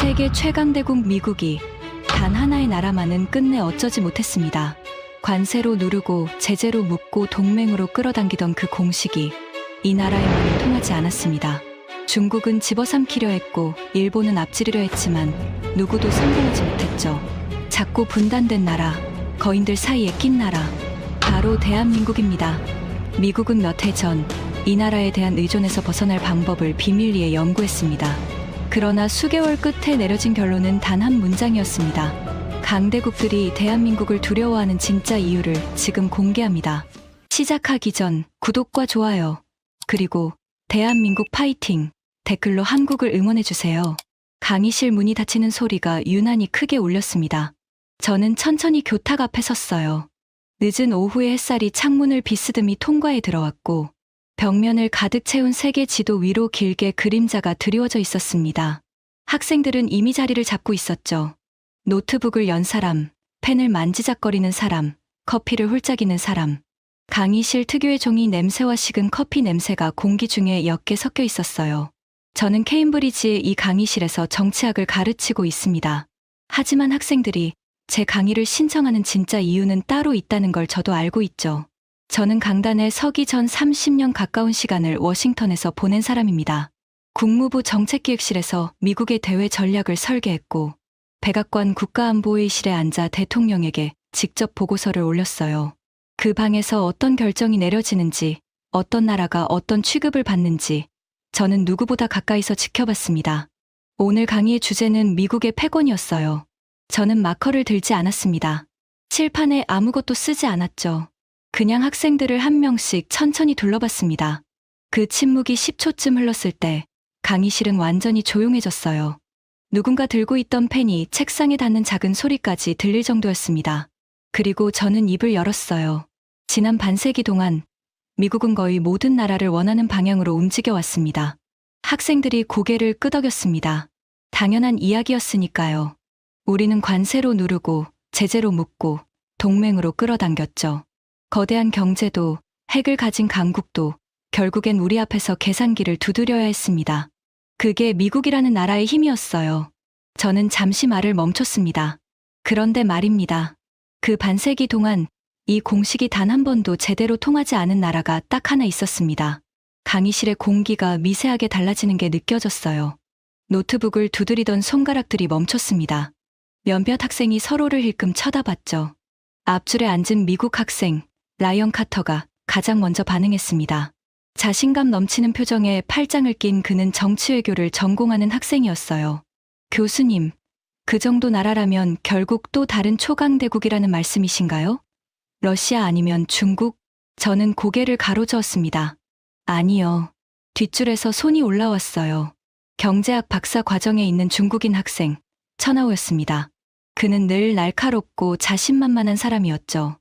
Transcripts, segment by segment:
세계 최강대국 미국이 단 하나의 나라만은 끝내 어쩌지 못했습니다. 관세로 누르고 제재로 묶고 동맹으로 끌어당기던 그 공식이 이 나라에만은 통하지 않았습니다. 중국은 집어삼키려 했고 일본은 앞지르려 했지만 누구도 성공하지 못했죠. 작고 분단된 나라, 거인들 사이에 낀 나라, 바로 대한민국입니다. 미국은 몇 해 전 이 나라에 대한 의존에서 벗어날 방법을 비밀리에 연구했습니다. 그러나 수개월 끝에 내려진 결론은 단 한 문장이었습니다. 강대국들이 대한민국을 두려워하는 진짜 이유를 지금 공개합니다. 시작하기 전 구독과 좋아요, 그리고 대한민국 파이팅 댓글로 한국을 응원해주세요. 강의실 문이 닫히는 소리가 유난히 크게 울렸습니다. 저는 천천히 교탁 앞에 섰어요. 늦은 오후의 햇살이 창문을 비스듬히 통과해 들어왔고 벽면을 가득 채운 세계 지도 위로 길게 그림자가 드리워져 있었습니다. 학생들은 이미 자리를 잡고 있었죠. 노트북을 연 사람, 펜을 만지작거리는 사람, 커피를 훌쩍이는 사람. 강의실 특유의 종이 냄새와 식은 커피 냄새가 공기 중에 옅게 섞여 있었어요. 저는 케임브리지의 이 강의실에서 정치학을 가르치고 있습니다. 하지만 학생들이 제 강의를 신청하는 진짜 이유는 따로 있다는 걸 저도 알고 있죠. 저는 강단에 서기 전 30년 가까운 시간을 워싱턴에서 보낸 사람입니다. 국무부 정책기획실에서 미국의 대외 전략을 설계했고 백악관 국가안보회의실에 앉아 대통령에게 직접 보고서를 올렸어요. 그 방에서 어떤 결정이 내려지는지, 어떤 나라가 어떤 취급을 받는지 저는 누구보다 가까이서 지켜봤습니다. 오늘 강의의 주제는 미국의 패권이었어요. 저는 마커를 들지 않았습니다. 칠판에 아무것도 쓰지 않았죠. 그냥 학생들을 한 명씩 천천히 둘러봤습니다. 그 침묵이 10초쯤 흘렀을 때 강의실은 완전히 조용해졌어요. 누군가 들고 있던 펜이 책상에 닿는 작은 소리까지 들릴 정도였습니다. 그리고 저는 입을 열었어요. 지난 반세기 동안 미국은 거의 모든 나라를 원하는 방향으로 움직여 왔습니다. 학생들이 고개를 끄덕였습니다. 당연한 이야기였으니까요. 우리는 관세로 누르고 제재로 묶고 동맹으로 끌어당겼죠. 거대한 경제도 핵을 가진 강국도 결국엔 우리 앞에서 계산기를 두드려야 했습니다. 그게 미국이라는 나라의 힘이었어요. 저는 잠시 말을 멈췄습니다. 그런데 말입니다. 그 반세기 동안 이 공식이 단 한 번도 제대로 통하지 않은 나라가 딱 하나 있었습니다. 강의실의 공기가 미세하게 달라지는 게 느껴졌어요. 노트북을 두드리던 손가락들이 멈췄습니다. 몇몇 학생이 서로를 힐끔 쳐다봤죠. 앞줄에 앉은 미국 학생 라이언 카터가 가장 먼저 반응했습니다. 자신감 넘치는 표정에 팔짱을 낀 그는 정치외교를 전공하는 학생이었어요. 교수님, 그 정도 나라라면 결국 또 다른 초강대국이라는 말씀이신가요? 러시아 아니면 중국? 저는 고개를 가로저었습니다. 아니요. 뒷줄에서 손이 올라왔어요. 경제학 박사 과정에 있는 중국인 학생, 천하우였습니다. 그는 늘 날카롭고 자신만만한 사람이었죠.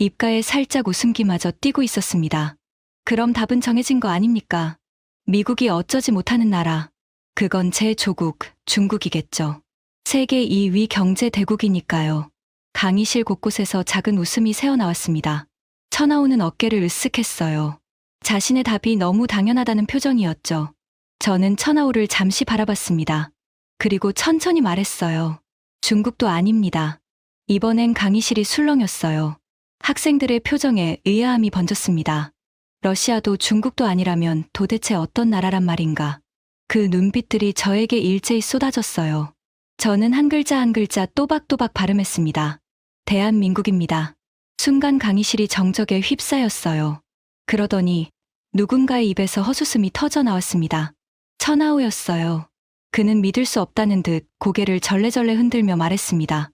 입가에 살짝 웃음기마저 띄고 있었습니다. 그럼 답은 정해진 거 아닙니까? 미국이 어쩌지 못하는 나라. 그건 제 조국, 중국이겠죠. 세계 2위 경제 대국이니까요. 강의실 곳곳에서 작은 웃음이 새어나왔습니다. 천하우는 어깨를 으쓱했어요. 자신의 답이 너무 당연하다는 표정이었죠. 저는 천하우를 잠시 바라봤습니다. 그리고 천천히 말했어요. 중국도 아닙니다. 이번엔 강의실이 술렁였어요. 학생들의 표정에 의아함이 번졌습니다. 러시아도 중국도 아니라면 도대체 어떤 나라란 말인가. 그 눈빛들이 저에게 일제히 쏟아졌어요. 저는 한 글자 한 글자 또박또박 발음했습니다. 대한민국입니다. 순간 강의실이 정적에 휩싸였어요. 그러더니 누군가의 입에서 헛웃음이 터져 나왔습니다. 천하우였어요. 그는 믿을 수 없다는 듯 고개를 절레절레 흔들며 말했습니다.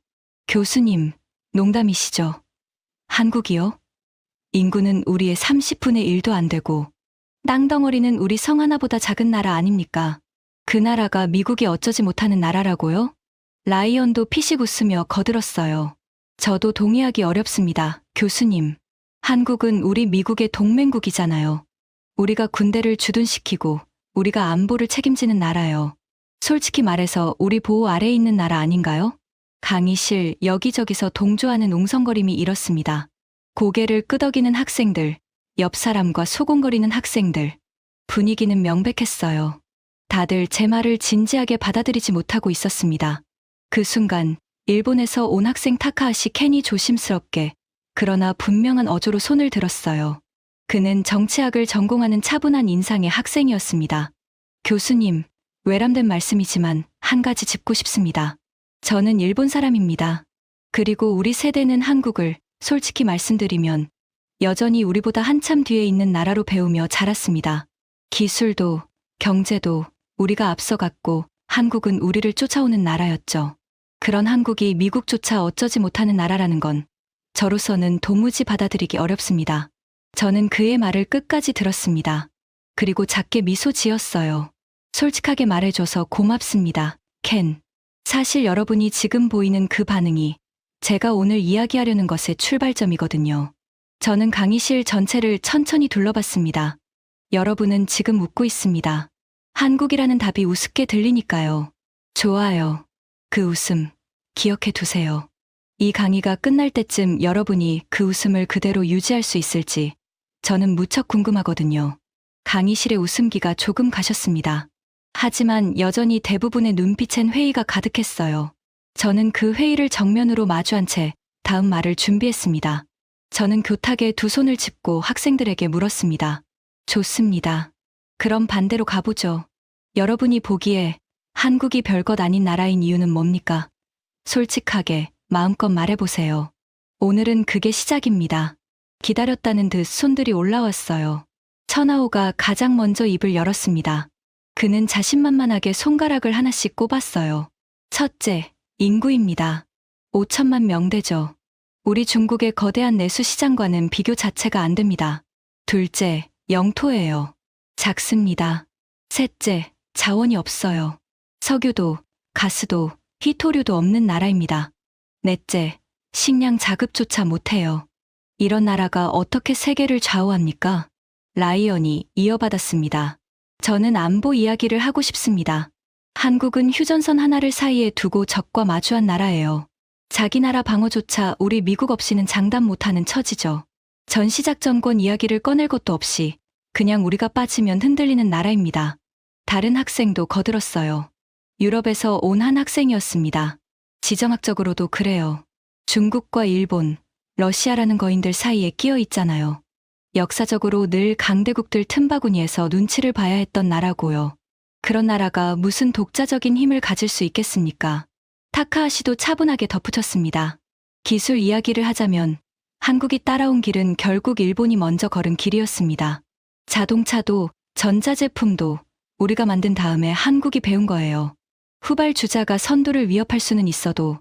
교수님, 농담이시죠? 한국이요? 인구는 우리의 30분의 1도 안 되고 땅덩어리는 우리 성 하나보다 작은 나라 아닙니까? 그 나라가 미국이 어쩌지 못하는 나라라고요? 라이언도 피식 웃으며 거들었어요. 저도 동의하기 어렵습니다, 교수님. 한국은 우리 미국의 동맹국이잖아요. 우리가 군대를 주둔시키고 우리가 안보를 책임지는 나라요. 솔직히 말해서 우리 보호 아래에 있는 나라 아닌가요? 강의실 여기저기서 동조하는 웅성거림이 일었습니다. 고개를 끄덕이는 학생들, 옆 사람과 소곤거리는 학생들. 분위기는 명백했어요. 다들 제 말을 진지하게 받아들이지 못하고 있었습니다. 그 순간 일본에서 온 학생 타카하시 켄이 조심스럽게 그러나 분명한 어조로 손을 들었어요. 그는 정치학을 전공하는 차분한 인상의 학생이었습니다. 교수님, 외람된 말씀이지만 한 가지 짚고 싶습니다. 저는 일본 사람입니다. 그리고 우리 세대는 한국을 솔직히 말씀드리면 여전히 우리보다 한참 뒤에 있는 나라로 배우며 자랐습니다. 기술도 경제도 우리가 앞서갔고 한국은 우리를 쫓아오는 나라였죠. 그런 한국이 미국조차 어쩌지 못하는 나라라는 건 저로서는 도무지 받아들이기 어렵습니다. 저는 그의 말을 끝까지 들었습니다. 그리고 작게 미소 지었어요. 솔직하게 말해줘서 고맙습니다, 켄. 사실 여러분이 지금 보이는 그 반응이 제가 오늘 이야기하려는 것의 출발점이거든요. 저는 강의실 전체를 천천히 둘러봤습니다. 여러분은 지금 웃고 있습니다. 한국이라는 답이 우습게 들리니까요. 좋아요. 그 웃음, 기억해 두세요. 이 강의가 끝날 때쯤 여러분이 그 웃음을 그대로 유지할 수 있을지 저는 무척 궁금하거든요. 강의실의 웃음기가 조금 가셨습니다. 하지만 여전히 대부분의 눈빛엔 회의가 가득했어요. 저는 그 회의를 정면으로 마주한 채 다음 말을 준비했습니다. 저는 교탁에 두 손을 짚고 학생들에게 물었습니다. 좋습니다. 그럼 반대로 가보죠. 여러분이 보기에 한국이 별것 아닌 나라인 이유는 뭡니까? 솔직하게 마음껏 말해보세요. 오늘은 그게 시작입니다. 기다렸다는 듯 손들이 올라왔어요. 천하오가 가장 먼저 입을 열었습니다. 그는 자신만만하게 손가락을 하나씩 꼽았어요. 첫째, 인구입니다. 5천만 명대죠. 우리 중국의 거대한 내수 시장과는 비교 자체가 안 됩니다. 둘째, 영토예요. 작습니다. 셋째, 자원이 없어요. 석유도, 가스도, 희토류도 없는 나라입니다. 넷째, 식량 자급조차 못해요. 이런 나라가 어떻게 세계를 좌우합니까? 라이언이 이어받았습니다. 저는 안보 이야기를 하고 싶습니다. 한국은 휴전선 하나를 사이에 두고 적과 마주한 나라예요. 자기 나라 방어조차 우리 미국 없이는 장담 못하는 처지죠. 전시작전권 이야기를 꺼낼 것도 없이 그냥 우리가 빠지면 흔들리는 나라입니다. 다른 학생도 거들었어요. 유럽에서 온 한 학생이었습니다. 지정학적으로도 그래요. 중국과 일본, 러시아라는 거인들 사이에 끼어 있잖아요. 역사적으로 늘 강대국들 틈바구니에서 눈치를 봐야 했던 나라고요. 그런 나라가 무슨 독자적인 힘을 가질 수 있겠습니까? 타카하시도 차분하게 덧붙였습니다. 기술 이야기를 하자면 한국이 따라온 길은 결국 일본이 먼저 걸은 길이었습니다. 자동차도 전자제품도 우리가 만든 다음에 한국이 배운 거예요. 후발주자가 선두를 위협할 수는 있어도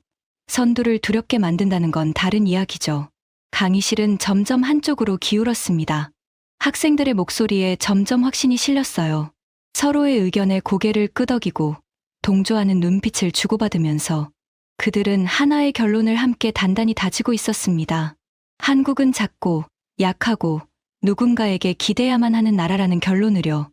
선두를 두렵게 만든다는 건 다른 이야기죠. 강의실은 점점 한쪽으로 기울었습니다. 학생들의 목소리에 점점 확신이 실렸어요. 서로의 의견에 고개를 끄덕이고 동조하는 눈빛을 주고받으면서 그들은 하나의 결론을 함께 단단히 다지고 있었습니다. 한국은 작고 약하고 누군가에게 기대야만 하는 나라라는 결론을요.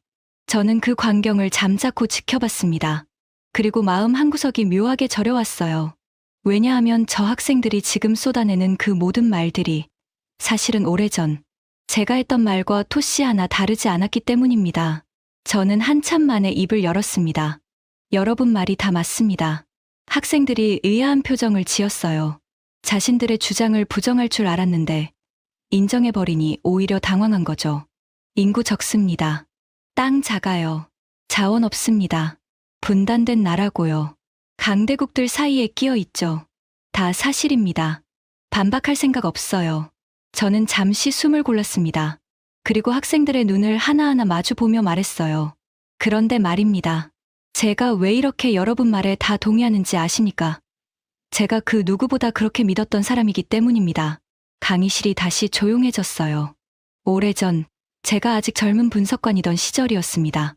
저는 그 광경을 잠자코 지켜봤습니다. 그리고 마음 한구석이 묘하게 저려왔어요. 왜냐하면 저 학생들이 지금 쏟아내는 그 모든 말들이 사실은 오래전 제가 했던 말과 토씨 하나 다르지 않았기 때문입니다. 저는 한참 만에 입을 열었습니다. 여러분 말이 다 맞습니다. 학생들이 의아한 표정을 지었어요. 자신들의 주장을 부정할 줄 알았는데 인정해버리니 오히려 당황한 거죠. 인구 적습니다. 땅 작아요. 자원 없습니다. 분단된 나라고요. 강대국들 사이에 끼어 있죠. 다 사실입니다. 반박할 생각 없어요. 저는 잠시 숨을 골랐습니다. 그리고 학생들의 눈을 하나하나 마주 보며 말했어요. 그런데 말입니다. 제가 왜 이렇게 여러분 말에 다 동의하는지 아십니까? 제가 그 누구보다 그렇게 믿었던 사람이기 때문입니다. 강의실이 다시 조용해졌어요. 오래전 제가 아직 젊은 분석관이던 시절이었습니다.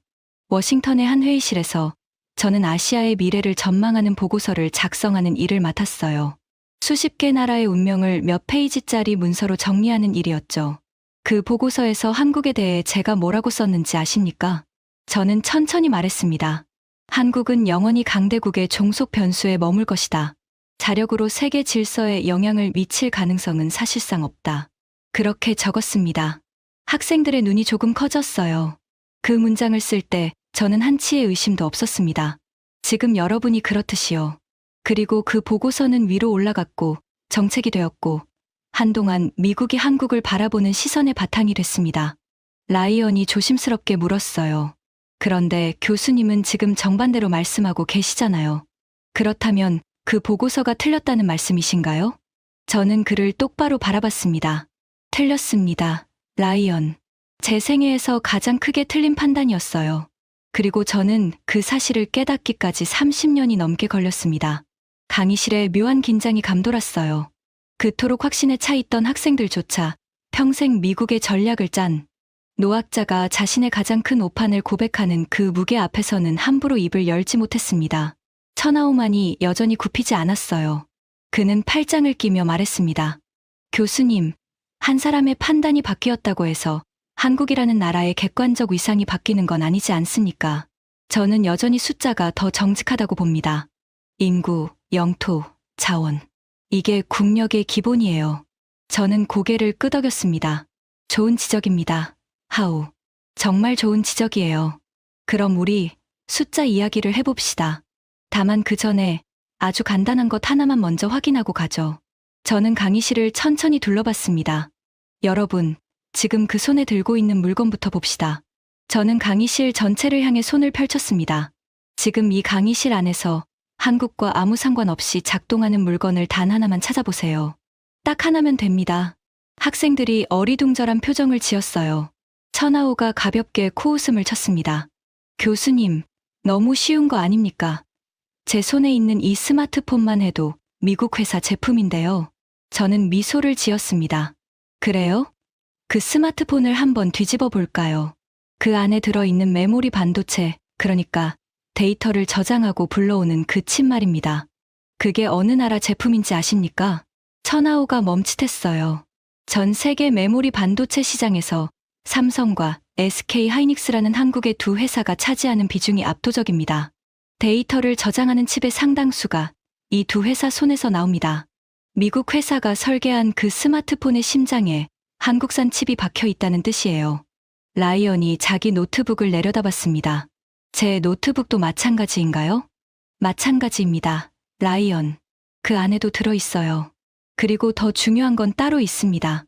워싱턴의 한 회의실에서 저는 아시아의 미래를 전망하는 보고서를 작성하는 일을 맡았어요. 수십 개 나라의 운명을 몇 페이지짜리 문서로 정리하는 일이었죠. 그 보고서에서 한국에 대해 제가 뭐라고 썼는지 아십니까? 저는 천천히 말했습니다. 한국은 영원히 강대국의 종속 변수에 머물 것이다. 자력으로 세계 질서에 영향을 미칠 가능성은 사실상 없다. 그렇게 적었습니다. 학생들의 눈이 조금 커졌어요. 그 문장을 쓸 때 저는 한치의 의심도 없었습니다. 지금 여러분이 그렇듯이요. 그리고 그 보고서는 위로 올라갔고 정책이 되었고 한동안 미국이 한국을 바라보는 시선의 바탕이 됐습니다. 라이언이 조심스럽게 물었어요. 그런데 교수님은 지금 정반대로 말씀하고 계시잖아요. 그렇다면 그 보고서가 틀렸다는 말씀이신가요? 저는 그를 똑바로 바라봤습니다. 틀렸습니다. 라이언. 제 생애에서 가장 크게 틀린 판단이었어요. 그리고 저는 그 사실을 깨닫기까지 30년이 넘게 걸렸습니다. 강의실에 묘한 긴장이 감돌았어요. 그토록 확신에 차 있던 학생들조차 평생 미국의 전략을 짠 노학자가 자신의 가장 큰 오판을 고백하는 그 무게 앞에서는 함부로 입을 열지 못했습니다. 처나오만이 여전히 굽히지 않았어요. 그는 팔짱을 끼며 말했습니다. 교수님, 한 사람의 판단이 바뀌었다고 해서 한국이라는 나라의 객관적 위상이 바뀌는 건 아니지 않습니까? 저는 여전히 숫자가 더 정직하다고 봅니다. 인구, 영토, 자원. 이게 국력의 기본이에요. 저는 고개를 끄덕였습니다. 좋은 지적입니다. 하우. 정말 좋은 지적이에요. 그럼 우리 숫자 이야기를 해봅시다. 다만 그 전에 아주 간단한 것 하나만 먼저 확인하고 가죠. 저는 강의실을 천천히 둘러봤습니다. 여러분, 지금 그 손에 들고 있는 물건부터 봅시다. 저는 강의실 전체를 향해 손을 펼쳤습니다. 지금 이 강의실 안에서 한국과 아무 상관없이 작동하는 물건을 단 하나만 찾아보세요. 딱 하나면 됩니다. 학생들이 어리둥절한 표정을 지었어요. 처나오가 가볍게 코웃음을 쳤습니다. 교수님, 너무 쉬운 거 아닙니까? 제 손에 있는 이 스마트폰만 해도 미국 회사 제품인데요. 저는 미소를 지었습니다. 그래요? 그 스마트폰을 한번 뒤집어 볼까요? 그 안에 들어있는 메모리 반도체, 그러니까 데이터를 저장하고 불러오는 그 칩 말입니다. 그게 어느 나라 제품인지 아십니까? 처나오가 멈칫했어요. 전 세계 메모리 반도체 시장에서 삼성과 SK 하이닉스라는 한국의 두 회사가 차지하는 비중이 압도적입니다. 데이터를 저장하는 칩의 상당수가 이 두 회사 손에서 나옵니다. 미국 회사가 설계한 그 스마트폰의 심장에 한국산 칩이 박혀 있다는 뜻이에요. 라이언이 자기 노트북을 내려다봤습니다. 제 노트북도 마찬가지인가요? 마찬가지입니다. 라이언. 그 안에도 들어있어요. 그리고 더 중요한 건 따로 있습니다.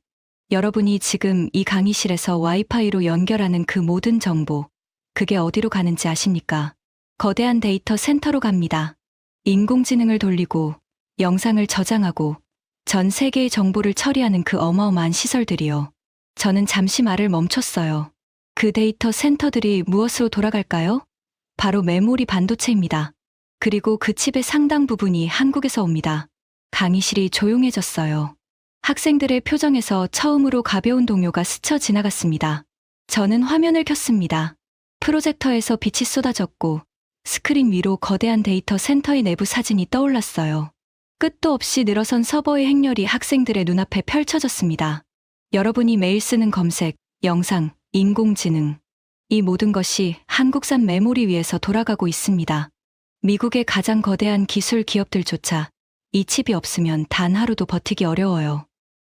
여러분이 지금 이 강의실에서 와이파이로 연결하는 그 모든 정보, 그게 어디로 가는지 아십니까? 거대한 데이터 센터로 갑니다. 인공지능을 돌리고 영상을 저장하고 전 세계의 정보를 처리하는 그 어마어마한 시설들이요. 저는 잠시 말을 멈췄어요. 그 데이터 센터들이 무엇으로 돌아갈까요? 바로 메모리 반도체입니다. 그리고 그 칩의 상당 부분이 한국에서 옵니다. 강의실이 조용해졌어요. 학생들의 표정에서 처음으로 가벼운 동요가 스쳐 지나갔습니다. 저는 화면을 켰습니다. 프로젝터에서 빛이 쏟아졌고 스크린 위로 거대한 데이터 센터의 내부 사진이 떠올랐어요. 끝도 없이 늘어선 서버의 행렬이 학생들의 눈앞에 펼쳐졌습니다. 여러분이 매일 쓰는 검색, 영상, 인공지능. 이 모든 것이 한국산 메모리 위에서 돌아가고 있습니다. 미국의 가장 거대한 기술 기업들조차 이 칩이 없으면 단 하루도 버티기 어려워요.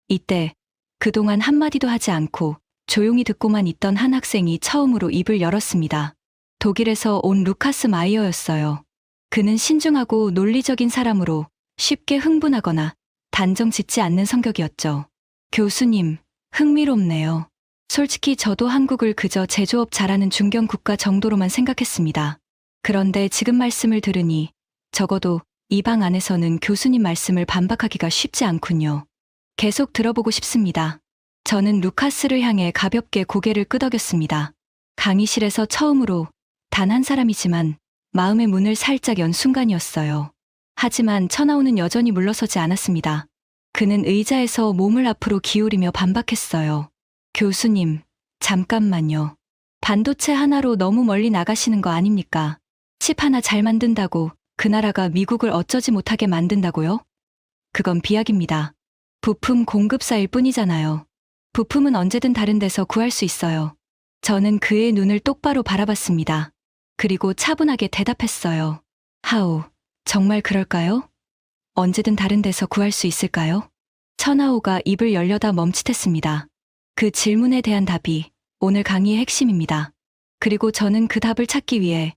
이때 그동안 한마디도 하지 않고 조용히 듣고만 있던 한 학생이 처음으로 입을 열었습니다. 독일에서 온 루카스 마이어였어요. 그는 신중하고 논리적인 사람으로 쉽게 흥분하거나 단정 짓지 않는 성격이었죠. 교수님, 흥미롭네요. 솔직히 저도 한국을 그저 제조업 잘하는 중견 국가 정도로만 생각했습니다. 그런데 지금 말씀을 들으니 적어도 이 방 안에서는 교수님 말씀을 반박하기가 쉽지 않군요. 계속 들어보고 싶습니다. 저는 루카스를 향해 가볍게 고개를 끄덕였습니다. 강의실에서 처음으로 단 한 사람이지만 마음의 문을 살짝 연 순간이었어요. 하지만 처나오는 여전히 물러서지 않았습니다. 그는 의자에서 몸을 앞으로 기울이며 반박했어요. 교수님, 잠깐만요. 반도체 하나로 너무 멀리 나가시는 거 아닙니까? 칩 하나 잘 만든다고 그 나라가 미국을 어쩌지 못하게 만든다고요? 그건 비약입니다. 부품 공급사일 뿐이잖아요. 부품은 언제든 다른 데서 구할 수 있어요. 저는 그의 눈을 똑바로 바라봤습니다. 그리고 차분하게 대답했어요. 하오, 정말 그럴까요? 언제든 다른 데서 구할 수 있을까요? 처나오가 입을 열려다 멈칫했습니다. 그 질문에 대한 답이 오늘 강의의 핵심입니다. 그리고 저는 그 답을 찾기 위해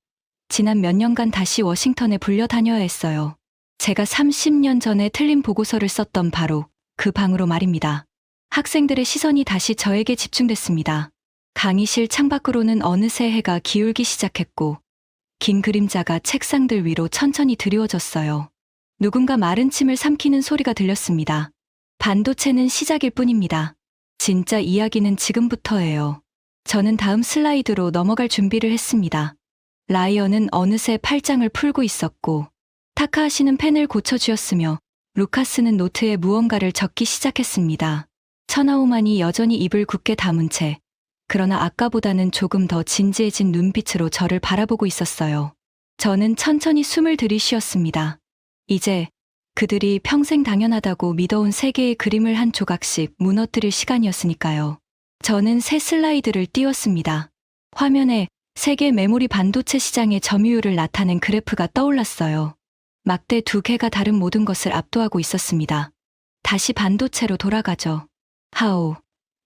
지난 몇 년간 다시 워싱턴에 불려 다녀야 했어요. 제가 30년 전에 틀린 보고서를 썼던 바로 그 방으로 말입니다. 학생들의 시선이 다시 저에게 집중됐습니다. 강의실 창밖으로는 어느새 해가 기울기 시작했고 긴 그림자가 책상들 위로 천천히 드리워졌어요. 누군가 마른 침을 삼키는 소리가 들렸습니다. 반도체는 시작일 뿐입니다. 진짜 이야기는 지금부터예요. 저는 다음 슬라이드로 넘어갈 준비를 했습니다. 라이언은 어느새 팔짱을 풀고 있었고 타카하시는 펜을 고쳐주었으며 루카스는 노트에 무언가를 적기 시작했습니다. 천하오만이 여전히 입을 굳게 다문 채 그러나 아까보다는 조금 더 진지해진 눈빛으로 저를 바라보고 있었어요. 저는 천천히 숨을 들이쉬었습니다. 이제 그들이 평생 당연하다고 믿어온 세계의 그림을 한 조각씩 무너뜨릴 시간이었으니까요. 저는 새 슬라이드를 띄웠습니다. 화면에 세계 메모리 반도체 시장의 점유율을 나타낸 그래프가 떠올랐어요. 막대 2개가 다른 모든 것을 압도하고 있었습니다. 다시 반도체로 돌아가죠. 하오.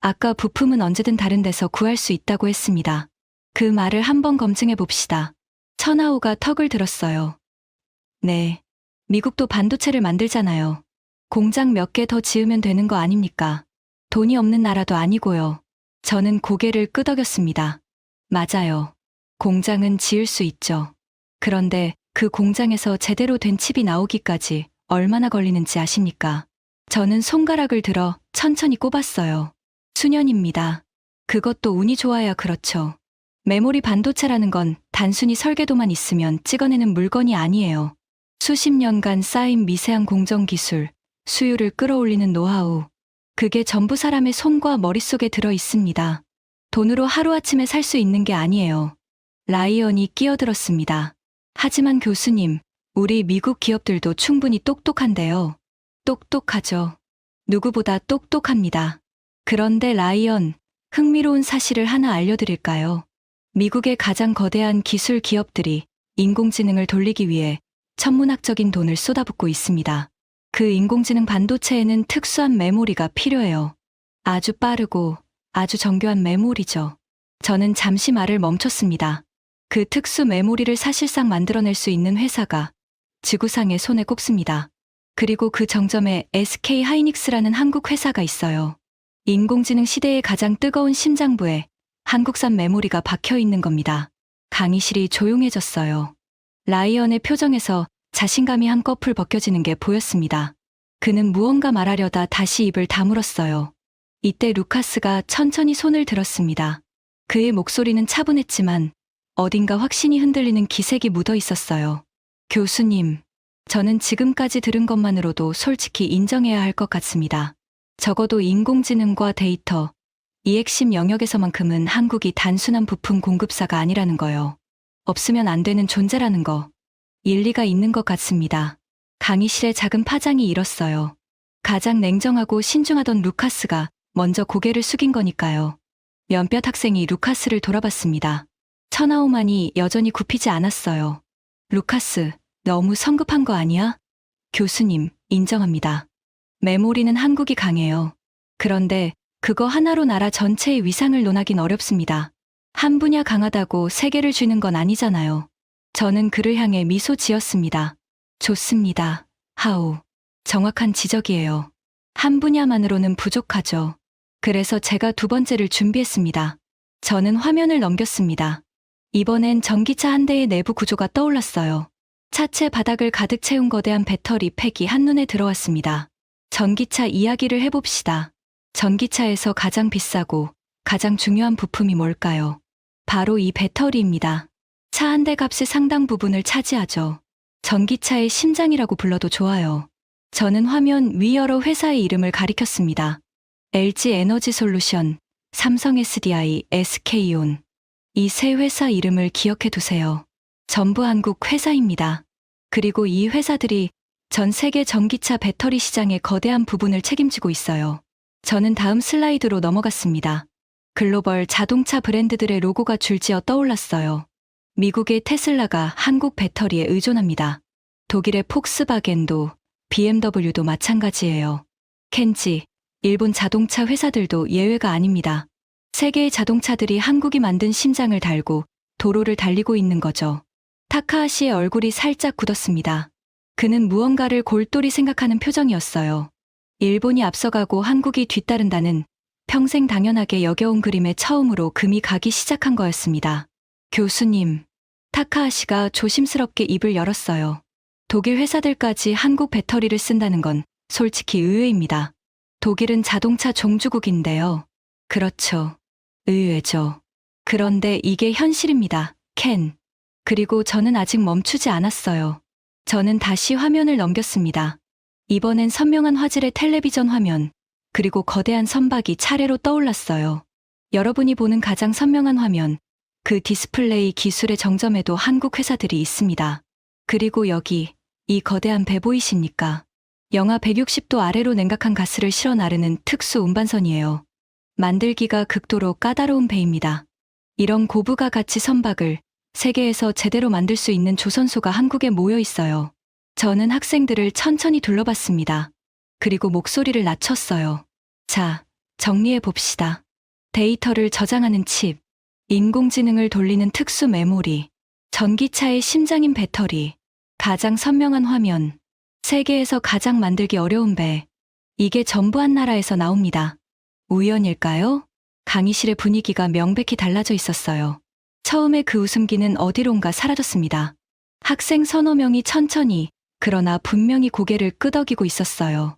아까 부품은 언제든 다른 데서 구할 수 있다고 했습니다. 그 말을 한번 검증해 봅시다. 천하오가 턱을 들었어요. 네. 미국도 반도체를 만들잖아요. 공장 몇 개 더 지으면 되는 거 아닙니까? 돈이 없는 나라도 아니고요. 저는 고개를 끄덕였습니다. 맞아요. 공장은 지을 수 있죠. 그런데 그 공장에서 제대로 된 칩이 나오기까지 얼마나 걸리는지 아십니까? 저는 손가락을 들어 천천히 꼽았어요. 수년입니다. 그것도 운이 좋아야 그렇죠. 메모리 반도체라는 건 단순히 설계도만 있으면 찍어내는 물건이 아니에요. 수십 년간 쌓인 미세한 공정 기술, 수율을 끌어올리는 노하우. 그게 전부 사람의 손과 머릿속에 들어 있습니다. 돈으로 하루아침에 살 수 있는 게 아니에요. 라이언이 끼어들었습니다. 하지만 교수님, 우리 미국 기업들도 충분히 똑똑한데요. 똑똑하죠. 누구보다 똑똑합니다. 그런데 라이언, 흥미로운 사실을 하나 알려드릴까요? 미국의 가장 거대한 기술 기업들이 인공지능을 돌리기 위해 천문학적인 돈을 쏟아붓고 있습니다. 그 인공지능 반도체에는 특수한 메모리가 필요해요. 아주 빠르고 아주 정교한 메모리죠. 저는 잠시 말을 멈췄습니다. 그 특수 메모리를 사실상 만들어낼 수 있는 회사가 지구상의 손에 꼽습니다. 그리고 그 정점에 SK 하이닉스라는 한국 회사가 있어요. 인공지능 시대의 가장 뜨거운 심장부에 한국산 메모리가 박혀 있는 겁니다. 강의실이 조용해졌어요. 라이언의 표정에서 자신감이 한꺼풀 벗겨지는 게 보였습니다. 그는 무언가 말하려다 다시 입을 다물었어요. 이때 루카스가 천천히 손을 들었습니다. 그의 목소리는 차분했지만 어딘가 확신이 흔들리는 기색이 묻어 있었어요. 교수님, 저는 지금까지 들은 것만으로도 솔직히 인정해야 할 것 같습니다. 적어도 인공지능과 데이터, 이 핵심 영역에서만큼은 한국이 단순한 부품 공급사가 아니라는 거요. 없으면 안 되는 존재라는 거. 일리가 있는 것 같습니다. 강의실에 작은 파장이 일었어요. 가장 냉정하고 신중하던 루카스가 먼저 고개를 숙인 거니까요. 몇몇 학생이 루카스를 돌아봤습니다. 천하오만이 여전히 굽히지 않았어요. 루카스, 너무 성급한 거 아니야? 교수님, 인정합니다. 메모리는 한국이 강해요. 그런데 그거 하나로 나라 전체의 위상을 논하긴 어렵습니다. 한 분야 강하다고 세계를 쥐는 건 아니잖아요. 저는 그를 향해 미소 지었습니다. 좋습니다. 하오. 정확한 지적이에요. 한 분야만으로는 부족하죠. 그래서 제가 두 번째를 준비했습니다. 저는 화면을 넘겼습니다. 이번엔 전기차 한 대의 내부 구조가 떠올랐어요. 차체 바닥을 가득 채운 거대한 배터리 팩이 한눈에 들어왔습니다. 전기차 이야기를 해봅시다. 전기차에서 가장 비싸고 가장 중요한 부품이 뭘까요? 바로 이 배터리입니다. 차 한 대 값의 상당 부분을 차지하죠. 전기차의 심장이라고 불러도 좋아요. 저는 화면 위 여러 회사의 이름을 가리켰습니다. LG 에너지 솔루션, 삼성 SDI, SK온. 이 세 회사 이름을 기억해 두세요. 전부 한국 회사입니다. 그리고 이 회사들이 전 세계 전기차 배터리 시장의 거대한 부분을 책임지고 있어요. 저는 다음 슬라이드로 넘어갔습니다. 글로벌 자동차 브랜드들의 로고가 줄지어 떠올랐어요. 미국의 테슬라가 한국 배터리에 의존합니다. 독일의 폭스바겐도, BMW도 마찬가지예요. 켄지, 일본 자동차 회사들도 예외가 아닙니다. 세계의 자동차들이 한국이 만든 심장을 달고 도로를 달리고 있는 거죠. 타카하시의 얼굴이 살짝 굳었습니다. 그는 무언가를 골똘히 생각하는 표정이었어요. 일본이 앞서가고 한국이 뒤따른다는 평생 당연하게 여겨온 그림에 처음으로 금이 가기 시작한 거였습니다. 교수님, 타카하시가 조심스럽게 입을 열었어요. 독일 회사들까지 한국 배터리를 쓴다는 건 솔직히 의외입니다. 독일은 자동차 종주국인데요. 그렇죠. 의외죠. 그런데 이게 현실입니다. 켄. 그리고 저는 아직 멈추지 않았어요. 저는 다시 화면을 넘겼습니다. 이번엔 선명한 화질의 텔레비전 화면, 그리고 거대한 선박이 차례로 떠올랐어요. 여러분이 보는 가장 선명한 화면, 그 디스플레이 기술의 정점에도 한국 회사들이 있습니다. 그리고 여기, 이 거대한 배 보이십니까? 영하 160도 아래로 냉각한 가스를 실어 나르는 특수 운반선이에요. 만들기가 극도로 까다로운 배입니다. 이런 고부가 가치 선박을 세계에서 제대로 만들 수 있는 조선소가 한국에 모여 있어요. 저는 학생들을 천천히 둘러봤습니다. 그리고 목소리를 낮췄어요. 자, 정리해 봅시다. 데이터를 저장하는 칩, 인공지능을 돌리는 특수 메모리, 전기차의 심장인 배터리, 가장 선명한 화면, 세계에서 가장 만들기 어려운 배. 이게 전부 한 나라에서 나옵니다. 우연일까요? 강의실의 분위기가 명백히 달라져 있었어요. 처음에 그 웃음기는 어디론가 사라졌습니다. 학생 서너 명이 천천히, 그러나 분명히 고개를 끄덕이고 있었어요.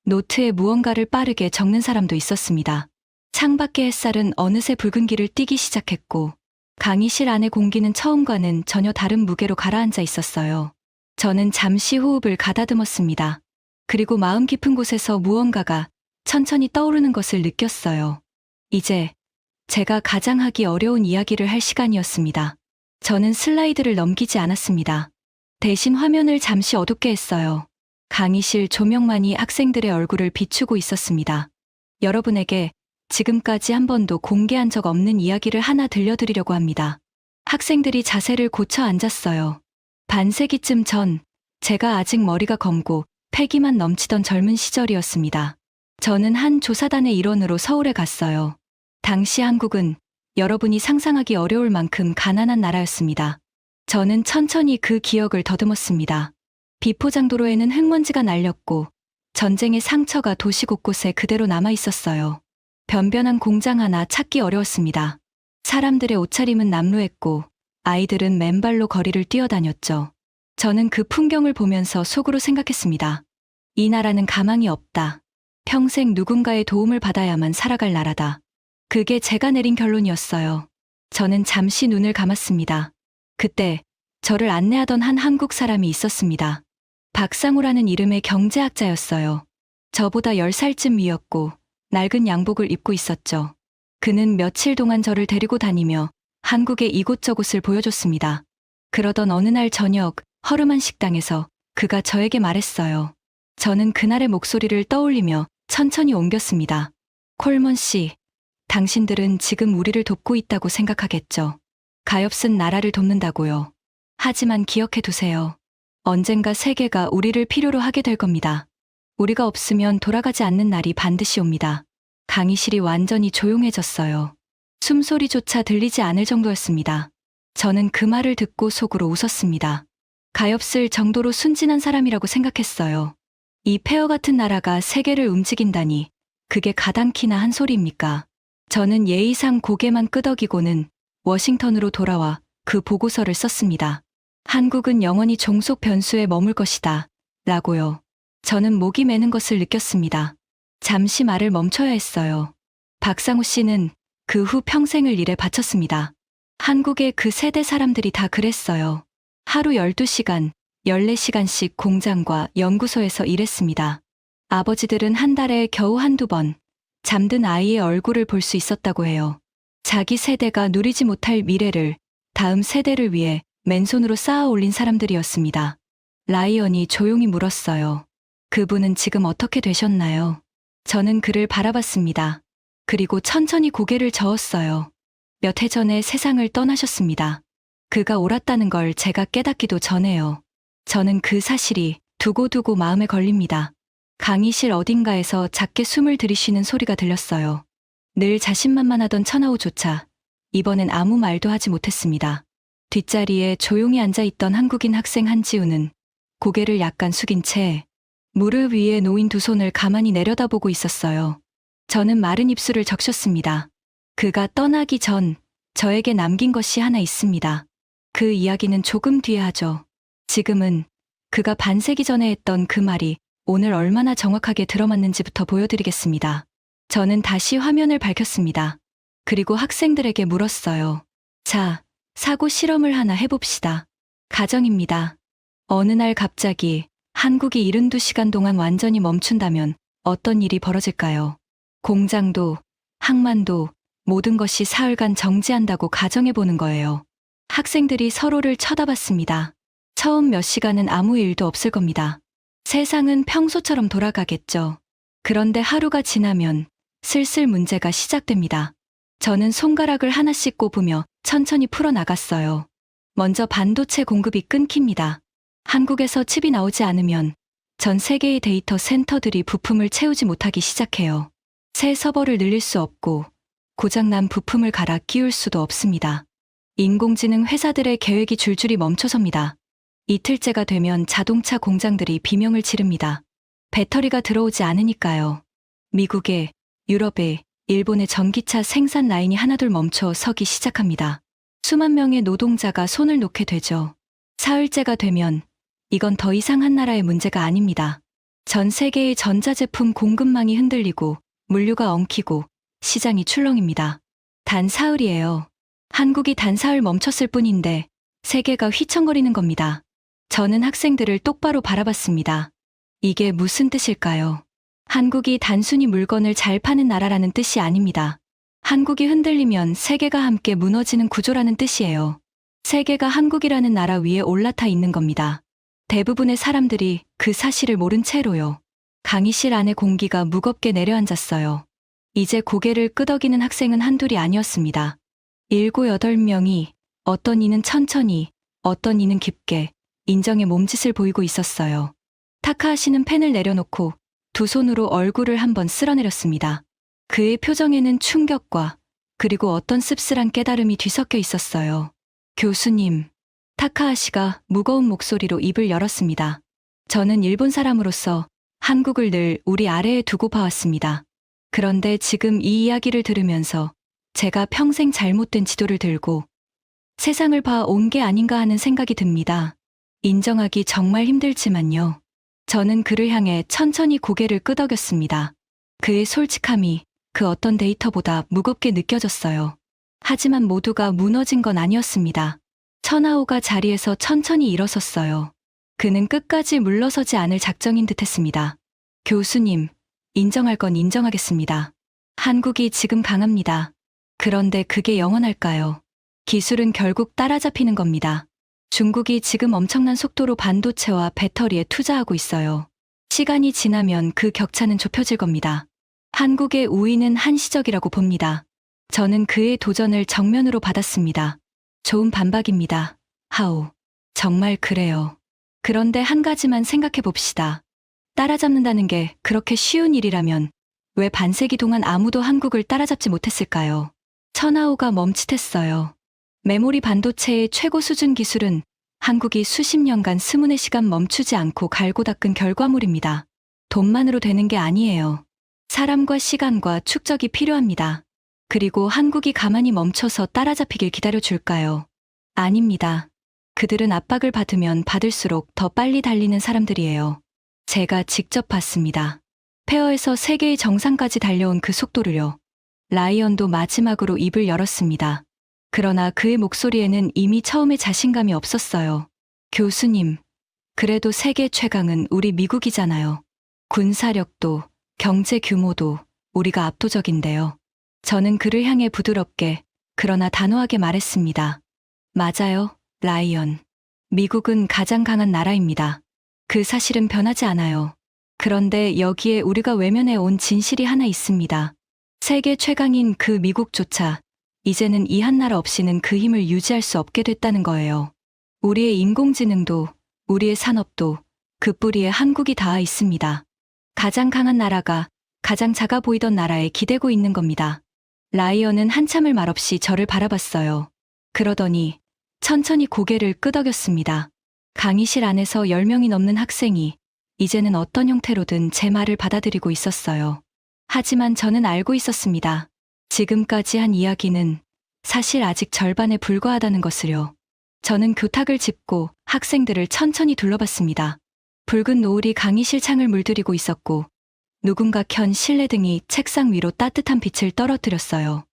노트에 무언가를 빠르게 적는 사람도 있었습니다. 창밖의 햇살은 어느새 붉은기를 띠기 시작했고, 강의실 안의 공기는 처음과는 전혀 다른 무게로 가라앉아 있었어요. 저는 잠시 호흡을 가다듬었습니다. 그리고 마음 깊은 곳에서 무언가가 천천히 떠오르는 것을 느꼈어요. 이제 제가 가장 하기 어려운 이야기를 할 시간이었습니다. 저는 슬라이드를 넘기지 않았습니다. 대신 화면을 잠시 어둡게 했어요. 강의실 조명만이 학생들의 얼굴을 비추고 있었습니다. 여러분에게 지금까지 한 번도 공개한 적 없는 이야기를 하나 들려드리려고 합니다. 학생들이 자세를 고쳐 앉았어요. 반세기쯤 전, 제가 아직 머리가 검고 패기만 넘치던 젊은 시절이었습니다. 저는 한 조사단의 일원으로 서울에 갔어요. 당시 한국은 여러분이 상상하기 어려울 만큼 가난한 나라였습니다. 저는 천천히 그 기억을 더듬었습니다. 비포장도로에는 흙먼지가 날렸고 전쟁의 상처가 도시 곳곳에 그대로 남아 있었어요. 변변한 공장 하나 찾기 어려웠습니다. 사람들의 옷차림은 남루했고 아이들은 맨발로 거리를 뛰어다녔죠. 저는 그 풍경을 보면서 속으로 생각했습니다. 이 나라는 가망이 없다. 평생 누군가의 도움을 받아야만 살아갈 나라다. 그게 제가 내린 결론이었어요. 저는 잠시 눈을 감았습니다. 그때 저를 안내하던 한 한국 사람이 있었습니다. 박상우라는 이름의 경제학자였어요. 저보다 10살쯤 위였고 낡은 양복을 입고 있었죠. 그는 며칠 동안 저를 데리고 다니며 한국의 이곳저곳을 보여줬습니다. 그러던 어느 날 저녁 허름한 식당에서 그가 저에게 말했어요. 저는 그날의 목소리를 떠올리며 천천히 옮겼습니다. 콜먼 씨, 당신들은 지금 우리를 돕고 있다고 생각하겠죠. 가엾은 나라를 돕는다고요. 하지만 기억해 두세요. 언젠가 세계가 우리를 필요로 하게 될 겁니다. 우리가 없으면 돌아가지 않는 날이 반드시 옵니다. 강의실이 완전히 조용해졌어요. 숨소리조차 들리지 않을 정도였습니다. 저는 그 말을 듣고 속으로 웃었습니다. 가엾을 정도로 순진한 사람이라고 생각했어요. 이 폐허 같은 나라가 세계를 움직인다니, 그게 가당키나 한 소리입니까? 저는 예의상 고개만 끄덕이고는 워싱턴으로 돌아와 그 보고서를 썼습니다. 한국은 영원히 종속 변수에 머물 것이다. 라고요. 저는 목이 메는 것을 느꼈습니다. 잠시 말을 멈춰야 했어요. 박상우 씨는 그 후 평생을 일에 바쳤습니다. 한국의 그 세대 사람들이 다 그랬어요. 하루 12시간, 14시간씩 공장과 연구소에서 일했습니다. 아버지들은 한 달에 겨우 한두 번 잠든 아이의 얼굴을 볼 수 있었다고 해요. 자기 세대가 누리지 못할 미래를 다음 세대를 위해 맨손으로 쌓아 올린 사람들이었습니다. 라이언이 조용히 물었어요. 그분은 지금 어떻게 되셨나요? 저는 그를 바라봤습니다. 그리고 천천히 고개를 저었어요. 몇 해 전에 세상을 떠나셨습니다. 그가 옳았다는 걸 제가 깨닫기도 전에요. 저는 그 사실이 두고두고 마음에 걸립니다. 강의실 어딘가에서 작게 숨을 들이쉬는 소리가 들렸어요. 늘 자신만만하던 천하우조차 이번엔 아무 말도 하지 못했습니다. 뒷자리에 조용히 앉아있던 한국인 학생 한지우는 고개를 약간 숙인 채 무릎 위에 놓인 두 손을 가만히 내려다보고 있었어요. 저는 마른 입술을 적셨습니다. 그가 떠나기 전 저에게 남긴 것이 하나 있습니다. 그 이야기는 조금 뒤에 하죠. 지금은 그가 반세기 전에 했던 그 말이 오늘 얼마나 정확하게 들어맞는지부터 보여드리겠습니다. 저는 다시 화면을 밝혔습니다. 그리고 학생들에게 물었어요. 자, 사고 실험을 하나 해봅시다. 가정입니다. 어느 날 갑자기 한국이 72시간 동안 완전히 멈춘다면 어떤 일이 벌어질까요? 공장도, 항만도, 모든 것이 사흘간 정지한다고 가정해보는 거예요. 학생들이 서로를 쳐다봤습니다. 처음 몇 시간은 아무 일도 없을 겁니다. 세상은 평소처럼 돌아가겠죠. 그런데 하루가 지나면 슬슬 문제가 시작됩니다. 저는 손가락을 하나씩 꼽으며 천천히 풀어나갔어요. 먼저 반도체 공급이 끊깁니다. 한국에서 칩이 나오지 않으면 전 세계의 데이터 센터들이 부품을 채우지 못하기 시작해요. 새 서버를 늘릴 수 없고 고장난 부품을 갈아 끼울 수도 없습니다. 인공지능 회사들의 계획이 줄줄이 멈춰섭니다. 이틀째가 되면 자동차 공장들이 비명을 지릅니다. 배터리가 들어오지 않으니까요. 미국에, 유럽에, 일본의 전기차 생산 라인이 하나둘 멈춰 서기 시작합니다. 수만 명의 노동자가 손을 놓게 되죠. 사흘째가 되면 이건 더 이상 한 나라의 문제가 아닙니다. 전 세계의 전자제품 공급망이 흔들리고 물류가 엉키고 시장이 출렁입니다. 단 사흘이에요. 한국이 단 사흘 멈췄을 뿐인데 세계가 휘청거리는 겁니다. 저는 학생들을 똑바로 바라봤습니다. 이게 무슨 뜻일까요? 한국이 단순히 물건을 잘 파는 나라라는 뜻이 아닙니다. 한국이 흔들리면 세계가 함께 무너지는 구조라는 뜻이에요. 세계가 한국이라는 나라 위에 올라타 있는 겁니다. 대부분의 사람들이 그 사실을 모른 채로요. 강의실 안의 공기가 무겁게 내려앉았어요. 이제 고개를 끄덕이는 학생은 한둘이 아니었습니다. 7, 8명이 어떤 이는 천천히, 어떤 이는 깊게 인정의 몸짓을 보이고 있었어요. 타카하시는 펜을 내려놓고 두 손으로 얼굴을 한번 쓸어내렸습니다. 그의 표정에는 충격과 그리고 어떤 씁쓸한 깨달음이 뒤섞여 있었어요. 교수님, 타카하시가 무거운 목소리로 입을 열었습니다. 저는 일본 사람으로서 한국을 늘 우리 아래에 두고 봐왔습니다. 그런데 지금 이 이야기를 들으면서 제가 평생 잘못된 지도를 들고 세상을 봐온 게 아닌가 하는 생각이 듭니다. 인정하기 정말 힘들지만요. 저는 그를 향해 천천히 고개를 끄덕였습니다. 그의 솔직함이 그 어떤 데이터보다 무겁게 느껴졌어요. 하지만 모두가 무너진 건 아니었습니다. 천하오가 자리에서 천천히 일어섰어요. 그는 끝까지 물러서지 않을 작정인 듯했습니다. 교수님, 인정할 건 인정하겠습니다. 한국이 지금 강합니다. 그런데 그게 영원할까요? 기술은 결국 따라잡히는 겁니다. 중국이 지금 엄청난 속도로 반도체와 배터리에 투자하고 있어요. 시간이 지나면 그 격차는 좁혀질 겁니다. 한국의 우위는 한시적이라고 봅니다. 저는 그의 도전을 정면으로 받았습니다. 좋은 반박입니다. 하오. 정말 그래요. 그런데 한 가지만 생각해 봅시다. 따라잡는다는 게 그렇게 쉬운 일이라면 왜 반세기 동안 아무도 한국을 따라잡지 못했을까요? 천하오가 멈칫했어요. 메모리 반도체의 최고 수준 기술은 한국이 수십 년간 스문의 시간 멈추지 않고 갈고 닦은 결과물입니다. 돈만으로 되는 게 아니에요. 사람과 시간과 축적이 필요합니다. 그리고 한국이 가만히 멈춰서 따라잡히길 기다려줄까요? 아닙니다. 그들은 압박을 받으면 받을수록 더 빨리 달리는 사람들이에요. 제가 직접 봤습니다. 페어에서 세계의 정상까지 달려온 그 속도를요. 라이언도 마지막으로 입을 열었습니다. 그러나 그의 목소리에는 이미 처음에 자신감이 없었어요. 교수님, 그래도 세계 최강은 우리 미국이잖아요. 군사력도, 경제 규모도 우리가 압도적인데요. 저는 그를 향해 부드럽게, 그러나 단호하게 말했습니다. 맞아요, 라이언. 미국은 가장 강한 나라입니다. 그 사실은 변하지 않아요. 그런데 여기에 우리가 외면해 온 진실이 하나 있습니다. 세계 최강인 그 미국조차 이제는 이 한 나라 없이는 그 힘을 유지할 수 없게 됐다는 거예요. 우리의 인공지능도, 우리의 산업도 그 뿌리에 한국이 닿아 있습니다. 가장 강한 나라가 가장 작아 보이던 나라에 기대고 있는 겁니다. 라이언은 한참을 말없이 저를 바라봤어요. 그러더니 천천히 고개를 끄덕였습니다. 강의실 안에서 10명이 넘는 학생이 이제는 어떤 형태로든 제 말을 받아들이고 있었어요. 하지만 저는 알고 있었습니다. 지금까지 한 이야기는 사실 아직 절반에 불과하다는 것을요. 저는 교탁을 짚고 학생들을 천천히 둘러봤습니다. 붉은 노을이 강의실 창을 물들이고 있었고 누군가 켠 실내등이 책상 위로 따뜻한 빛을 떨어뜨렸어요.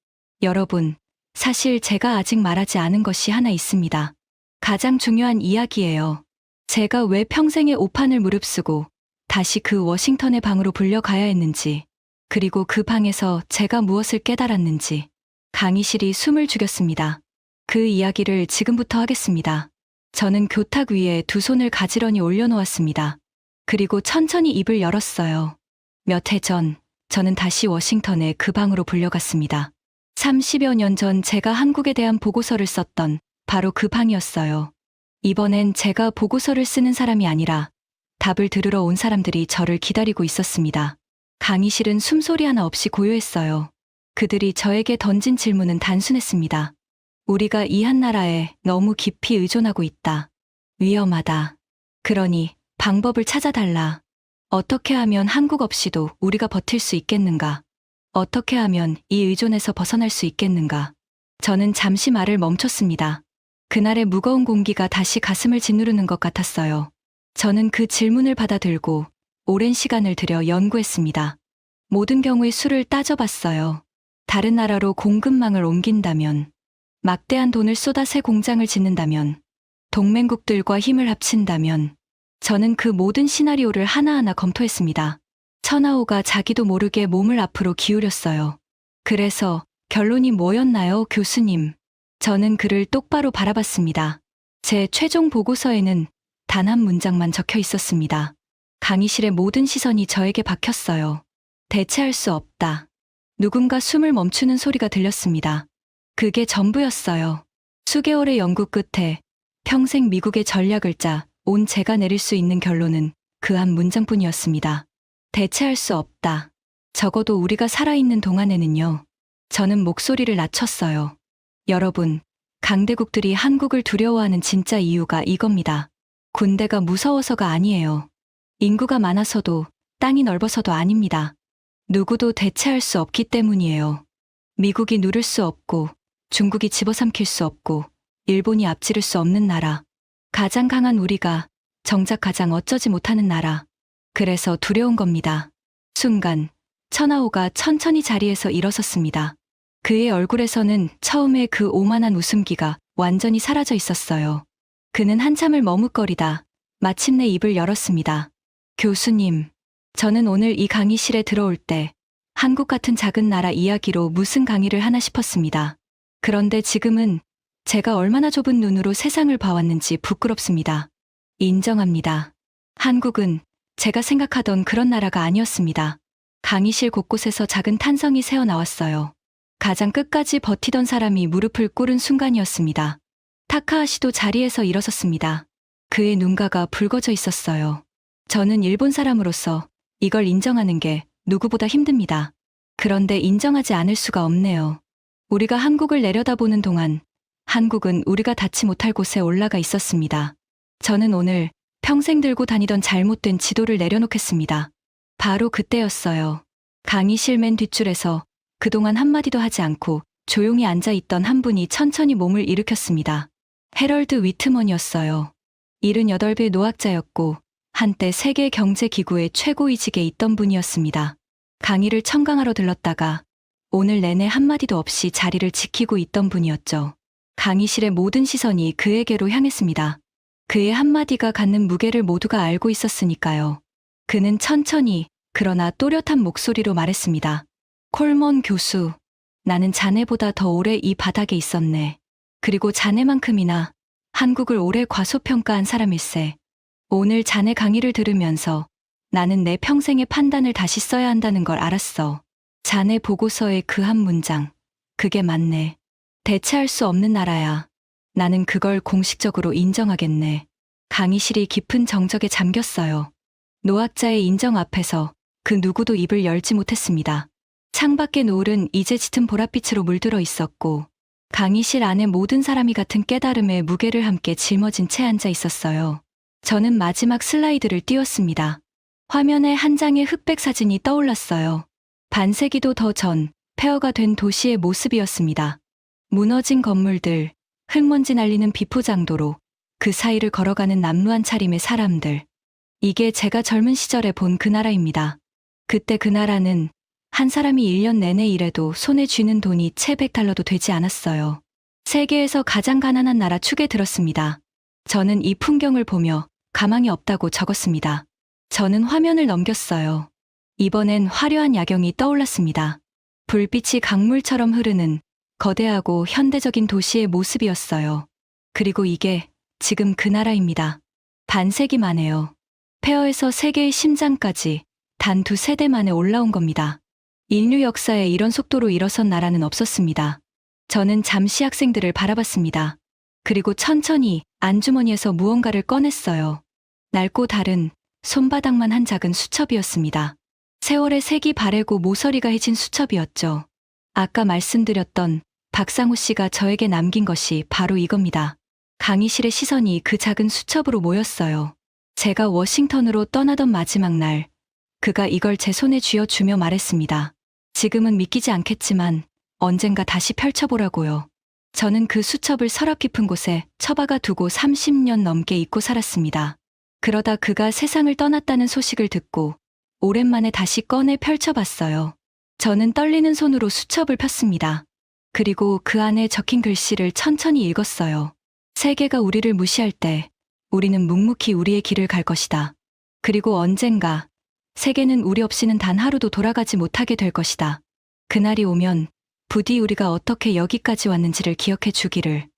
여러분, 사실 제가 아직 말하지 않은 것이 하나 있습니다. 가장 중요한 이야기예요. 제가 왜 평생의 오판을 무릅쓰고 다시 그 워싱턴의 방으로 불려가야 했는지, 그리고 그 방에서 제가 무엇을 깨달았는지. 강의실이 숨을 죽였습니다. 그 이야기를 지금부터 하겠습니다. 저는 교탁 위에 두 손을 가지런히 올려놓았습니다. 그리고 천천히 입을 열었어요. 몇 해 전, 저는 다시 워싱턴의 그 방으로 불려갔습니다. 30여 년 전 제가 한국에 대한 보고서를 썼던 바로 그 방이었어요. 이번엔 제가 보고서를 쓰는 사람이 아니라 답을 들으러 온 사람들이 저를 기다리고 있었습니다. 강의실은 숨소리 하나 없이 고요했어요. 그들이 저에게 던진 질문은 단순했습니다. 우리가 이 한 나라에 너무 깊이 의존하고 있다. 위험하다. 그러니 방법을 찾아달라. 어떻게 하면 한국 없이도 우리가 버틸 수 있겠는가? 어떻게 하면 이 의존에서 벗어날 수 있겠는가? 저는 잠시 말을 멈췄습니다. 그날의 무거운 공기가 다시 가슴을 짓누르는 것 같았어요. 저는 그 질문을 받아들고 오랜 시간을 들여 연구했습니다. 모든 경우의 수를 따져봤어요. 다른 나라로 공급망을 옮긴다면, 막대한 돈을 쏟아 새 공장을 짓는다면, 동맹국들과 힘을 합친다면, 저는 그 모든 시나리오를 하나하나 검토했습니다. 천하오가 자기도 모르게 몸을 앞으로 기울였어요. 그래서 결론이 뭐였나요, 교수님? 저는 그를 똑바로 바라봤습니다. 제 최종 보고서에는 단 한 문장만 적혀 있었습니다. 강의실의 모든 시선이 저에게 박혔어요. 대체할 수 없다. 누군가 숨을 멈추는 소리가 들렸습니다. 그게 전부였어요. 수개월의 연구 끝에 평생 미국의 전략을 짜 온 제가 내릴 수 있는 결론은 그 한 문장뿐이었습니다. 대체할 수 없다. 적어도 우리가 살아있는 동안에는요. 저는 목소리를 낮췄어요. 여러분, 강대국들이 한국을 두려워하는 진짜 이유가 이겁니다. 군대가 무서워서가 아니에요. 인구가 많아서도 땅이 넓어서도 아닙니다. 누구도 대체할 수 없기 때문이에요. 미국이 누를 수 없고 중국이 집어삼킬 수 없고 일본이 앞지를 수 없는 나라. 가장 강한 우리가 정작 가장 어쩌지 못하는 나라. 그래서 두려운 겁니다. 순간 천하오가 천천히 자리에서 일어섰습니다. 그의 얼굴에서는 처음에 그 오만한 웃음기가 완전히 사라져 있었어요. 그는 한참을 머뭇거리다 마침내 입을 열었습니다. 교수님, 저는 오늘 이 강의실에 들어올 때 한국 같은 작은 나라 이야기로 무슨 강의를 하나 싶었습니다. 그런데 지금은 제가 얼마나 좁은 눈으로 세상을 봐왔는지 부끄럽습니다. 인정합니다. 한국은 제가 생각하던 그런 나라가 아니었습니다. 강의실 곳곳에서 작은 탄성이 새어나왔어요. 가장 끝까지 버티던 사람이 무릎을 꿇은 순간이었습니다. 타카하시도 자리에서 일어섰습니다. 그의 눈가가 붉어져 있었어요. 저는 일본 사람으로서 이걸 인정하는 게 누구보다 힘듭니다. 그런데 인정하지 않을 수가 없네요. 우리가 한국을 내려다보는 동안 한국은 우리가 닿지 못할 곳에 올라가 있었습니다. 저는 오늘 평생 들고 다니던 잘못된 지도를 내려놓겠습니다. 바로 그때였어요. 강의실 맨 뒷줄에서 그동안 한마디도 하지 않고 조용히 앉아있던 한 분이 천천히 몸을 일으켰습니다. 해럴드 위트먼이었어요. 78배 노학자였고 한때 세계경제기구의 최고위직에 있던 분이었습니다. 강의를 청강하러 들렀다가 오늘 내내 한마디도 없이 자리를 지키고 있던 분이었죠. 강의실의 모든 시선이 그에게로 향했습니다. 그의 한마디가 갖는 무게를 모두가 알고 있었으니까요. 그는 천천히 그러나 또렷한 목소리로 말했습니다. 콜먼 교수, 나는 자네보다 더 오래 이 바닥에 있었네. 그리고 자네만큼이나 한국을 오래 과소평가한 사람일세. 오늘 자네 강의를 들으면서 나는 내 평생의 판단을 다시 써야 한다는 걸 알았어. 자네 보고서의 그 한 문장, 그게 맞네. 대체할 수 없는 나라야. 나는 그걸 공식적으로 인정하겠네. 강의실이 깊은 정적에 잠겼어요. 노학자의 인정 앞에서 그 누구도 입을 열지 못했습니다. 창밖의 노을은 이제 짙은 보랏빛으로 물들어 있었고 강의실 안에 모든 사람이 같은 깨달음의 무게를 함께 짊어진 채 앉아 있었어요. 저는 마지막 슬라이드를 띄웠습니다. 화면에 한 장의 흑백 사진이 떠올랐어요. 반세기도 더 전, 폐허가 된 도시의 모습이었습니다. 무너진 건물들, 흙먼지 날리는 비포장도로, 그 사이를 걸어가는 남루한 차림의 사람들. 이게 제가 젊은 시절에 본 그 나라입니다. 그때 그 나라는 한 사람이 1년 내내 일해도 손에 쥐는 돈이 채 100달러도 되지 않았어요. 세계에서 가장 가난한 나라 축에 들었습니다. 저는 이 풍경을 보며 가망이 없다고 적었습니다. 저는 화면을 넘겼어요. 이번엔 화려한 야경이 떠올랐습니다. 불빛이 강물처럼 흐르는 거대하고 현대적인 도시의 모습이었어요. 그리고 이게 지금 그 나라입니다. 반세기 만에요. 폐허에서 세계의 심장까지 단 2세대 만에 올라온 겁니다. 인류 역사에 이런 속도로 일어선 나라는 없었습니다. 저는 잠시 학생들을 바라봤습니다. 그리고 천천히 안주머니에서 무언가를 꺼냈어요. 낡고 다른 손바닥만 한 작은 수첩이었습니다. 세월의 색이 바래고 모서리가 해진 수첩이었죠. 아까 말씀드렸던 박상우 씨가 저에게 남긴 것이 바로 이겁니다. 강의실의 시선이 그 작은 수첩으로 모였어요. 제가 워싱턴으로 떠나던 마지막 날, 그가 이걸 제 손에 쥐어주며 말했습니다. 지금은 믿기지 않겠지만 언젠가 다시 펼쳐보라고요. 저는 그 수첩을 서랍 깊은 곳에 처박아 두고 30년 넘게 잊고 살았습니다. 그러다 그가 세상을 떠났다는 소식을 듣고 오랜만에 다시 꺼내 펼쳐봤어요. 저는 떨리는 손으로 수첩을 폈습니다. 그리고 그 안에 적힌 글씨를 천천히 읽었어요. 세계가 우리를 무시할 때 우리는 묵묵히 우리의 길을 갈 것이다. 그리고 언젠가 세계는 우리 없이는 단 하루도 돌아가지 못하게 될 것이다. 그날이 오면 부디 우리가 어떻게 여기까지 왔는지를 기억해 주기를.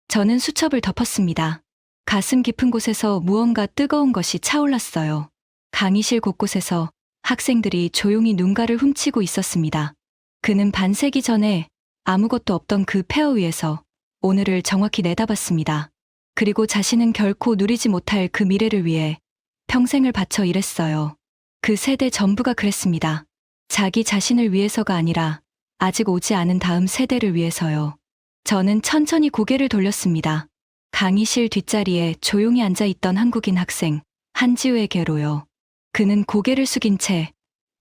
저는 수첩을 덮었습니다. 가슴 깊은 곳에서 무언가 뜨거운 것이 차올랐어요. 강의실 곳곳에서 학생들이 조용히 눈가를 훔치고 있었습니다. 그는 반세기 전에 아무것도 없던 그 폐허 위에서 오늘을 정확히 내다봤습니다. 그리고 자신은 결코 누리지 못할 그 미래를 위해 평생을 바쳐 일했어요. 그 세대 전부가 그랬습니다. 자기 자신을 위해서가 아니라 아직 오지 않은 다음 세대를 위해서요. 저는 천천히 고개를 돌렸습니다. 강의실 뒷자리에 조용히 앉아있던 한국인 학생 한지우에게로요. 그는 고개를 숙인 채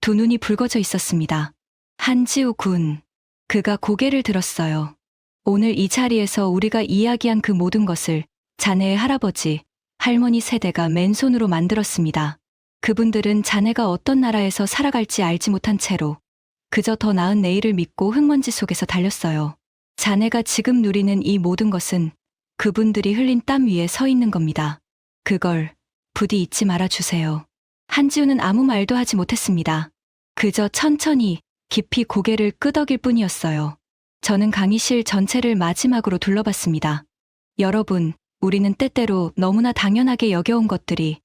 두 눈이 붉어져 있었습니다. 한지우 군. 그가 고개를 들었어요. 오늘 이 자리에서 우리가 이야기한 그 모든 것을 자네의 할아버지, 할머니 세대가 맨손으로 만들었습니다. 그분들은 자네가 어떤 나라에서 살아갈지 알지 못한 채로 그저 더 나은 내일을 믿고 흙먼지 속에서 달렸어요. 자네가 지금 누리는 이 모든 것은 그분들이 흘린 땀 위에 서 있는 겁니다. 그걸 부디 잊지 말아 주세요. 한지우는 아무 말도 하지 못했습니다. 그저 천천히 깊이 고개를 끄덕일 뿐이었어요. 저는 강의실 전체를 마지막으로 둘러봤습니다. 여러분, 우리는 때때로 너무나 당연하게 여겨온 것들이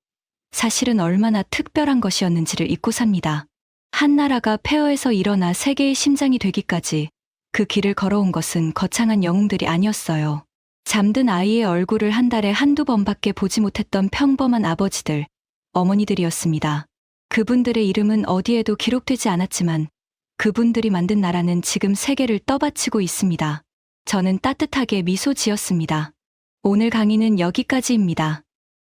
사실은 얼마나 특별한 것이었는지를 잊고 삽니다. 한 나라가 폐허에서 일어나 세계의 심장이 되기까지 그 길을 걸어온 것은 거창한 영웅들이 아니었어요. 잠든 아이의 얼굴을 한 달에 한두 번밖에 보지 못했던 평범한 아버지들, 어머니들이었습니다. 그분들의 이름은 어디에도 기록되지 않았지만 그분들이 만든 나라는 지금 세계를 떠받치고 있습니다. 저는 따뜻하게 미소 지었습니다. 오늘 강의는 여기까지입니다.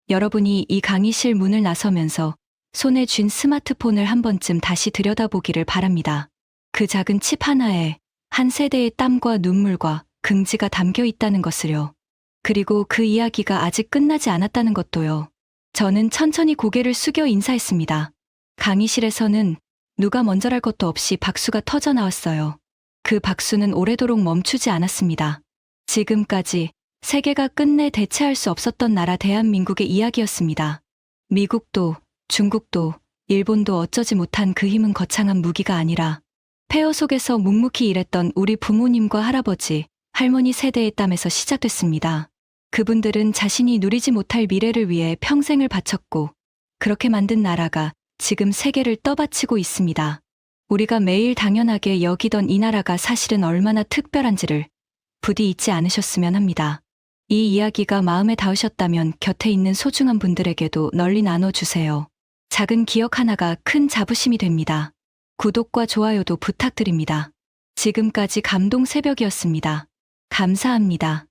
여러분이 이 강의실 문을 나서면서 손에 쥔 스마트폰을 한 번쯤 다시 들여다보기를 바랍니다. 그 작은 칩 하나에 한 세대의 땀과 눈물과 긍지가 담겨 있다는 것을요. 그리고 그 이야기가 아직 끝나지 않았다는 것도요. 저는 천천히 고개를 숙여 인사했습니다. 강의실에서는 누가 먼저랄 것도 없이 박수가 터져 나왔어요. 그 박수는 오래도록 멈추지 않았습니다. 지금까지 세계가 끝내 대체할 수 없었던 나라 대한민국의 이야기였습니다. 미국도, 중국도, 일본도 어쩌지 못한 그 힘은 거창한 무기가 아니라 폐허 속에서 묵묵히 일했던 우리 부모님과 할아버지, 할머니 세대의 땀에서 시작됐습니다. 그분들은 자신이 누리지 못할 미래를 위해 평생을 바쳤고 그렇게 만든 나라가 지금 세계를 떠받치고 있습니다. 우리가 매일 당연하게 여기던 이 나라가 사실은 얼마나 특별한지를 부디 잊지 않으셨으면 합니다. 이 이야기가 마음에 닿으셨다면 곁에 있는 소중한 분들에게도 널리 나눠주세요. 작은 기억 하나가 큰 자부심이 됩니다. 구독과 좋아요도 부탁드립니다. 지금까지 감동 새벽이었습니다. 감사합니다.